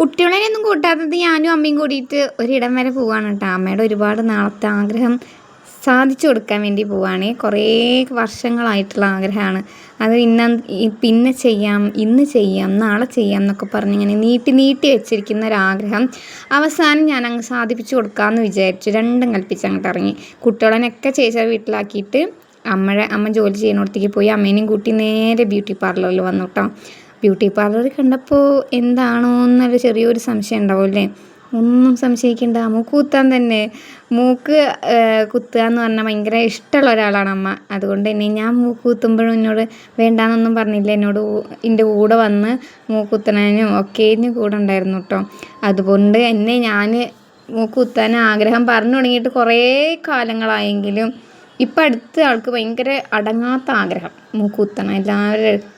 കുട്ടികളെയൊന്നും കൂട്ടാത്തത് ഞാനും അമ്മയും കൂടിയിട്ട് ഒരിടം വരെ പോവാണ് കേട്ടോ. അമ്മയുടെ ഒരുപാട് നാളത്തെ ആഗ്രഹം സാധിച്ചു കൊടുക്കാൻ വേണ്ടി പോവുകയാണ്. കുറേ വർഷങ്ങളായിട്ടുള്ള ആഗ്രഹമാണ്. അത് പിന്നെ ചെയ്യാം, ഇന്ന് ചെയ്യാം, നാളെ ചെയ്യാം എന്നൊക്കെ പറഞ്ഞ് ഇങ്ങനെ നീട്ടി വെച്ചിരിക്കുന്ന ഒരാഗ്രഹം അവസാനം ഞാൻ അങ്ങ് സാധിപ്പിച്ചു കൊടുക്കാമെന്ന് വിചാരിച്ചു. രണ്ടും കൽപ്പിച്ച് അങ്ങോട്ട് ഇറങ്ങി. കുട്ടികളെയൊക്കെ ചേച്ചിയുടെ വീട്ടിലാക്കിയിട്ട് അമ്മ ജോലി ചെയ്യുന്നിടത്തേക്ക് പോയി. അമ്മേനെയും കൂട്ടി നേരെ ബ്യൂട്ടി പാർലറിൽ വന്നു കേട്ടോ. ബ്യൂട്ടി പാർലർ കണ്ടപ്പോൾ എന്താണോ എന്നൊരു ചെറിയൊരു സംശയം ഉണ്ടാവും അല്ലേ? ഒന്നും സംശയിക്കണ്ട, മൂക്ക് കുത്താൻ തന്നെ. മൂക്ക് കുത്തുക എന്ന് പറഞ്ഞാൽ ഭയങ്കര ഇഷ്ടമുള്ള ഒരാളാണ് അമ്മ. അതുകൊണ്ട് തന്നെ ഞാൻ മൂക്ക് കുത്തുമ്പോഴും എന്നോട് വേണ്ടാന്നൊന്നും പറഞ്ഞില്ല. എൻ്റെ കൂടെ വന്ന് മൂക്ക് കുത്തണതിനും ഒക്കെ കൂടെ ഉണ്ടായിരുന്നു കേട്ടോ. അതുകൊണ്ട് എന്നെ ഞാൻ മൂക്ക് കുത്താൻ ആഗ്രഹം പറഞ്ഞു തുടങ്ങിയിട്ട് കുറേ കാലങ്ങളായെങ്കിലും ഇപ്പം അടുത്ത ആൾക്ക് ഭയങ്കര അടങ്ങാത്ത ആഗ്രഹം മൂക്ക് കുത്തണം. എല്ലാവരും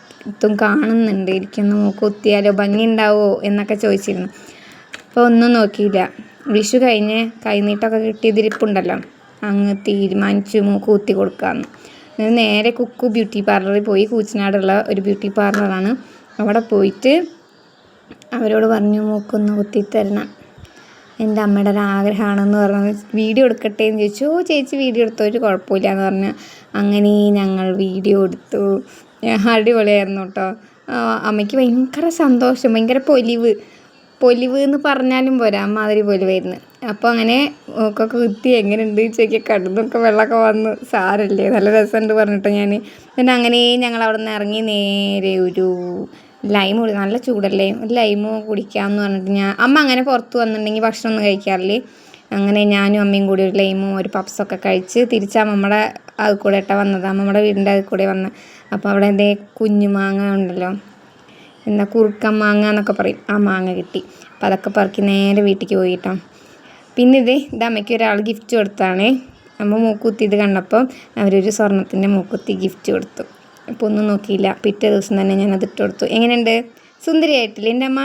കാണുന്നുണ്ട്, ഇരിക്കുന്നു, മൂക്ക് കുത്തിയാലോ ഭംഗി ഉണ്ടാവുമോ എന്നൊക്കെ ചോദിച്ചിരുന്നു. അപ്പോൾ ഒന്നും നോക്കിയില്ല. വിഷു കഴിഞ്ഞ് കൈനീട്ടമൊക്കെ കിട്ടിയതിരിപ്പുണ്ടല്ലോ, അങ്ങ് തീരുമാനിച്ചു മൂക്ക് കുത്തി കൊടുക്കാമെന്ന്. നേരെ കുക്കു ബ്യൂട്ടി പാർലറിൽ പോയി. കൂച്ചനാടുള്ള ഒരു ബ്യൂട്ടി പാർലറാണ്. അവിടെ പോയിട്ട് അവരോട് പറഞ്ഞു മൂക്കൊന്ന് കുത്തിത്തരണം, എൻ്റെ അമ്മയുടെ ഒരു ആഗ്രഹമാണെന്ന് പറഞ്ഞു. വീഡിയോ എടുക്കട്ടെ എന്ന് ചോദിച്ചു. ചേച്ചി വീഡിയോ എടുത്തോ, ഒരു കുഴപ്പമില്ല എന്ന് പറഞ്ഞു. അങ്ങനെ ഞങ്ങൾ വീഡിയോ എടുത്തു. അടിപൊളിയായിരുന്നു കേട്ടോ. അമ്മയ്ക്ക് ഭയങ്കര സന്തോഷം, ഭയങ്കര പൊലിവ് എന്ന് പറഞ്ഞാലും പോരാ, അമ്മാതിരി പൊലിവായിരുന്നു. അപ്പോൾ അങ്ങനെ മൂക്കൊക്കെ കുത്തി എങ്ങനെയുണ്ട് ചോദിക്കുക, കടുന്നൊക്കെ വെള്ളമൊക്കെ വന്ന് സാരല്ലേ, നല്ല രസമുണ്ട് പറഞ്ഞിട്ടോ ഞാൻ. പിന്നെ അങ്ങനെ ഞങ്ങൾ അവിടെ നിന്ന് ഇറങ്ങി നേരെ ഒരു ലൈം നല്ല ചൂടല്ലേ, ഒരു ലൈമ് കുടിക്കാമെന്ന് പറഞ്ഞിട്ട് അമ്മ അങ്ങനെ പുറത്ത് വന്നിട്ടുണ്ടെങ്കിൽ ഭക്ഷണമൊന്നും കഴിക്കാറില്ലേ. അങ്ങനെ ഞാനും അമ്മയും കൂടി ഒരു ലൈമും ഒരു പപ്സൊക്കെ കഴിച്ച് തിരിച്ചാ നമ്മുടെ അത് കൂടെ വന്നത്. അമ്മയുടെ വീടിൻ്റെ അത് കൂടെ വന്ന്. അപ്പോൾ അവിടെ എന്തേ കുഞ്ഞു മാങ്ങ ഉണ്ടല്ലോ, എന്താ കുറുക്കൻ മാങ്ങ എന്നൊക്കെ പറയും, ആ മാങ്ങ കിട്ടി. അപ്പോൾ അതൊക്കെ പറക്കി നേരെ വീട്ടിലേക്ക് പോയിട്ടോ. പിന്നെ ഇത് അമ്മയ്ക്ക് ഒരാൾ ഗിഫ്റ്റ് കൊടുത്താണ്. അമ്മ മൂക്കുത്തി ഇത് കണ്ടപ്പോൾ അവരൊരു സ്വർണ്ണത്തിൻ്റെ മൂക്കുത്തി ഗിഫ്റ്റ് കൊടുത്തു. അപ്പോൾ ഒന്നും നോക്കിയില്ല, പിറ്റേ ദിവസം തന്നെ ഞാൻ അതിട്ട് കൊടുത്തു. എങ്ങനെയുണ്ട്, സുന്ദരിയായിട്ടില്ലേ എൻ്റെ അമ്മ?